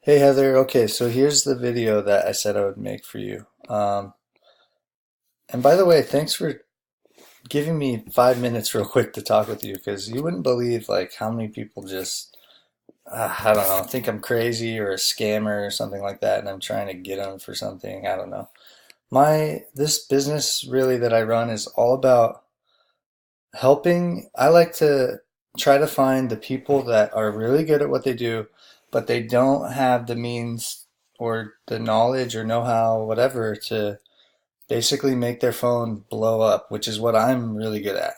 Hey Heather, okay, so here's the video that I said I would make for you. And by the way, thanks for giving me 5 minutes real quick to talk with you because you wouldn't believe like how many people just, I don't know, think I'm crazy or a scammer or something like that, and I'm trying to get them for something. I don't know. This business really that I run is all about helping. I like to try to find the people that are really good at what they do, but they don't have the means or the knowledge or know-how, whatever, to basically make their phone blow up, which is what I'm really good at.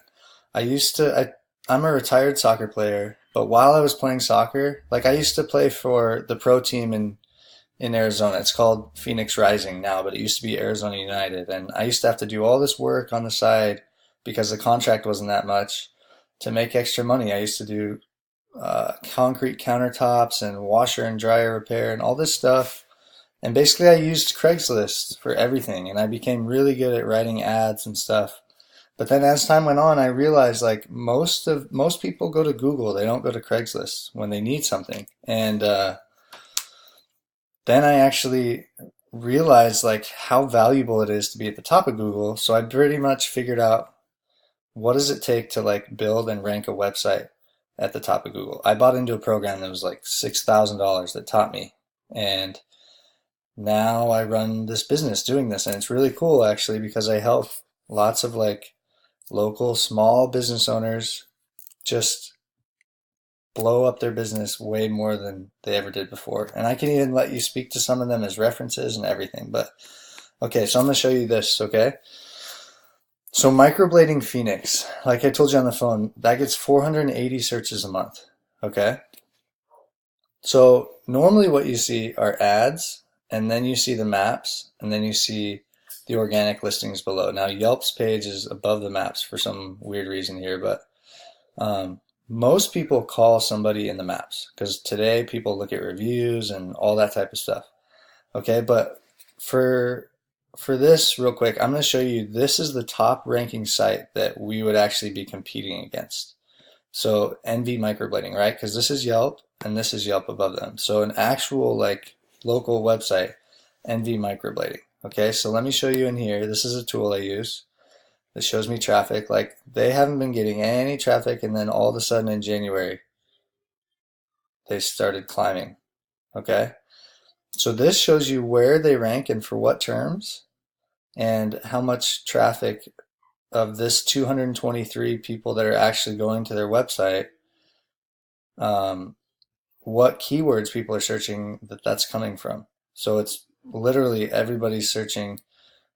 I used to, I'm a retired soccer player, but while I was playing soccer, like I used to play for the pro team in Arizona. It's called Phoenix Rising now, but it used to be Arizona United. And I used to have to do all this work on the side because the contract wasn't that much to make extra money. I used to do concrete countertops and washer and dryer repair and all this stuff. And basically, I used Craigslist for everything, and I became really good at writing ads and stuff. But then as time went on, I realized like most people go to Google. They don't go to Craigslist when they need something. And then I actually realized like how valuable it is to be at the top of Google. So I pretty much figured out what does it take to like build and rank a website at the top of Google. I bought into a program that was like $6,000 that taught me. And now I run this business doing this, and it's really cool actually because I help lots of like local small business owners just blow up their business way more than they ever did before. And I can even let you speak to some of them as references and everything. But okay, so I'm going to show you this, okay? So Microblading Phoenix, like I told you on the phone, that gets 480 searches a month, okay? So normally what you see are ads, and then you see the maps, and then you see the organic listings below. Now Yelp's page is above the maps for some weird reason here, but most people call somebody in the maps because today people look at reviews and all that type of stuff. Okay, but for for this real quick, I'm going to show you this is the top ranking site that we would actually be competing against. So NV Microblading, right? Because this is Yelp and this is Yelp above them. So an actual like local website, NV Microblading. Okay, so let me show you in here. This is a tool I use that shows me traffic. Like they haven't been getting any traffic, and then all of a sudden in January they started climbing. Okay, so this shows you where they rank and for what terms and how much traffic of this 223 people that are actually going to their website, um, what keywords people are searching that's coming from. So it's literally everybody's searching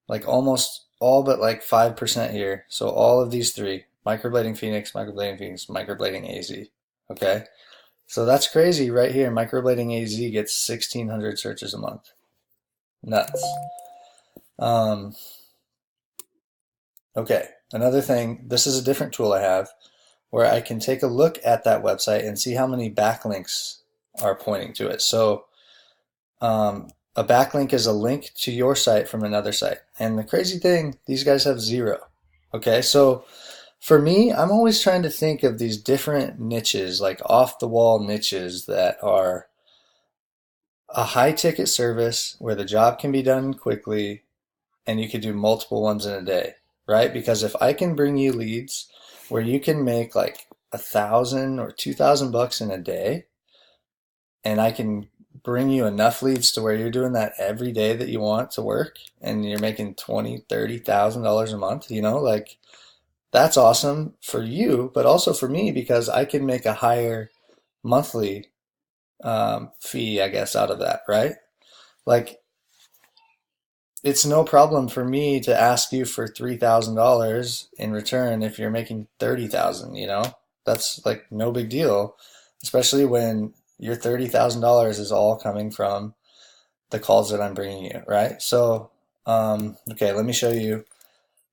like almost all but like 5% here. So all of these three, Microblading Phoenix, Microblading AZ. Okay. So that's crazy right here. Microblading AZ gets 1,600 searches a month. Nuts. Um, okay. Another thing, this is a different tool I have where I can take a look at that website and see how many backlinks are pointing to it. So a backlink is a link to your site from another site. And the crazy thing, these guys have zero. Okay, so for me, I'm always trying to think of these different niches, like off the wall niches that are a high ticket service where the job can be done quickly and you could do multiple ones in a day, right? Because if I can bring you leads where you can make like 1,000 or 2,000 bucks in a day, and I can bring you enough leads to where you're doing that every day that you want to work and you're making 20, $30,000 a month, like that's awesome for you, but also for me because I can make a higher monthly fee, I guess, out of that, right? Like it's no problem for me to ask you for $3,000 in return if you're making 30,000, That's like no big deal, especially when your $30,000 is all coming from the calls that I'm bringing you, right? So, okay, let me show you,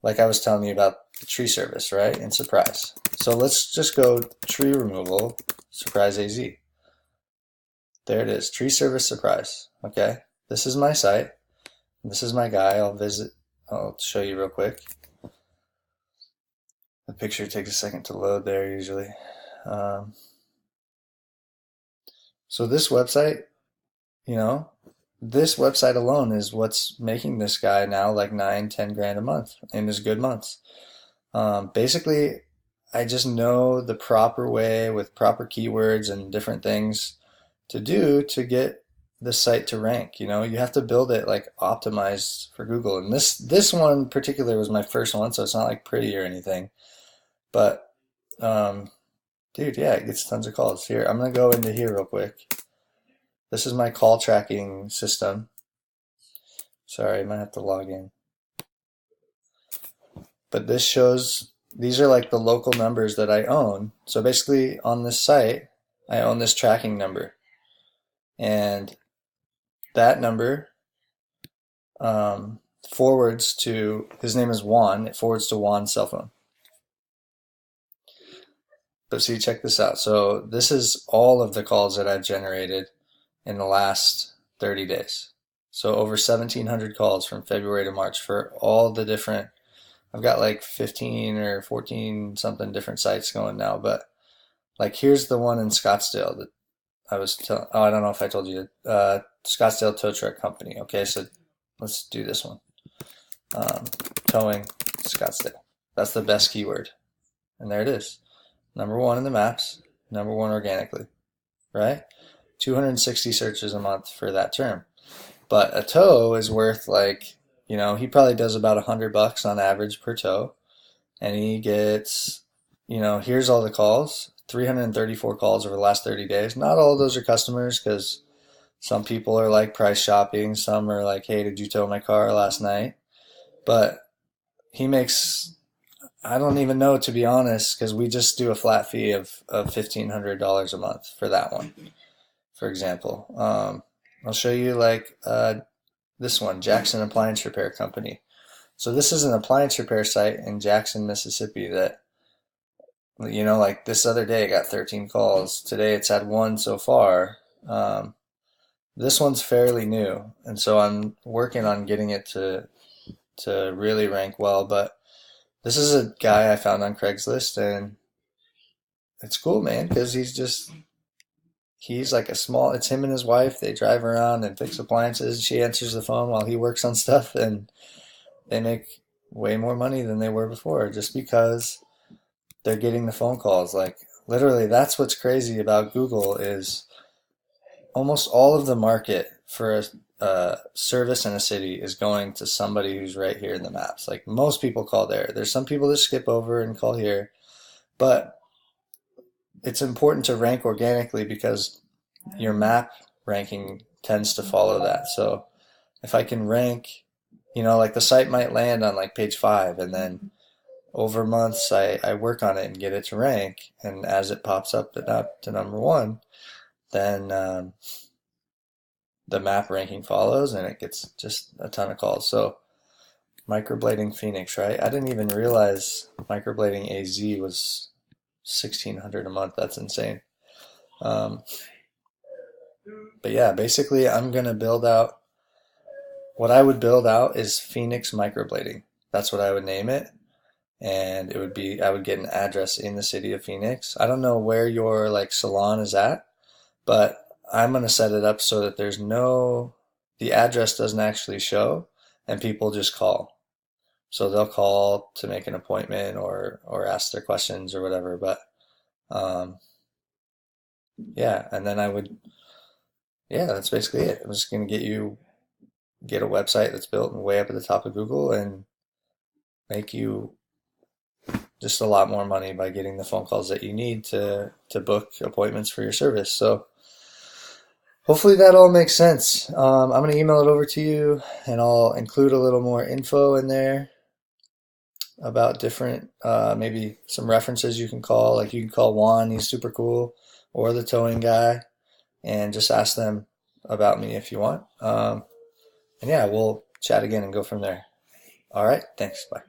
like I was telling you about the tree service, right? And Surprise. So let's just go tree removal, Surprise AZ. There it is, tree service Surprise. Okay, this is my site. This is my guy. I'll show you real quick. The picture takes a second to load there usually. Um, so this website you know, this website alone is what's making this guy now like 9, 10 grand a month in his good months. Basically, I just know the proper way with proper keywords and different things to do to get the site to rank. You know, you have to build it like optimized for Google. And this one in particular was my first one, so it's not like pretty or anything. But um, dude, yeah, it gets tons of calls. Here, I'm gonna go into here real quick. This is my call tracking system. Sorry, I might have to log in. But this shows, these are like the local numbers that I own. So basically on this site, I own this tracking number. And that number forwards to, his name is Juan, it forwards to Juan's cell phone. But see, check this out. So this is all of the calls that I've generated in the last 30 days. So over 1,700 calls from February to March for all the different, I've got like 15 or 14 something different sites going now, but like here's the one in Scottsdale that I was telling, oh, I don't know if I told you, Scottsdale Tow Truck Company. Okay, so let's do this one. Towing Scottsdale. That's the best keyword. And there it is. Number one in the maps, number one organically, right? 260 searches a month for that term. But a tow is worth like, you know, he probably does about $100 on average per tow. And he gets, you know, here's all the calls, 334 calls over the last 30 days. Not all of those are customers because some people are like price shopping. Some are like, hey, did you tow my car last night? But he makes, I don't even know, to be honest, because we just do a flat fee of $1,500 a month for that one, for example. I'll show you like this one, Jackson Appliance Repair Company. So this is an appliance repair site in Jackson, Mississippi that, you know, like this other day it got 13 calls. Today it's had one so far. This one's fairly new, and so I'm working on getting it to really rank well. But this is a guy I found on Craigslist, and it's cool, man, because he's like a small, it's him and his wife. They drive around and fix appliances. She answers the phone while he works on stuff, and they make way more money than they were before just because they're getting the phone calls. Like literally, that's what's crazy about Google is almost all of the market for a service in a city is going to somebody who's right here in the maps. Like most people call there. There's some people that skip over and call here, but it's important to rank organically because your map ranking tends to follow that. So if I can rank, you know, like the site might land on like page 5, and then over months I work on it and get it to rank, and as it pops up to number 1, then the map ranking follows and it gets just a ton of calls. So Microblading Phoenix, right? I didn't even realize Microblading AZ was 1,600 a month. That's insane. But yeah, basically I'm gonna build out, what I would build out is Phoenix Microblading. That's what I would name it. And it would be, I would get an address in the city of Phoenix. I don't know where your like salon is at, but I'm gonna set it up so that the address doesn't actually show, and people just call. So they'll call to make an appointment or ask their questions or whatever. But um, yeah, and then yeah, that's basically it. I'm just gonna get a website that's built and way up at the top of Google and make you just a lot more money by getting the phone calls that you need to book appointments for your service. So hopefully that all makes sense. I'm going to email it over to you, and I'll include a little more info in there about different, maybe some references you can call. Like you can call Juan, he's super cool, or the towing guy, and just ask them about me if you want. And yeah, we'll chat again and go from there. All right, thanks. Bye.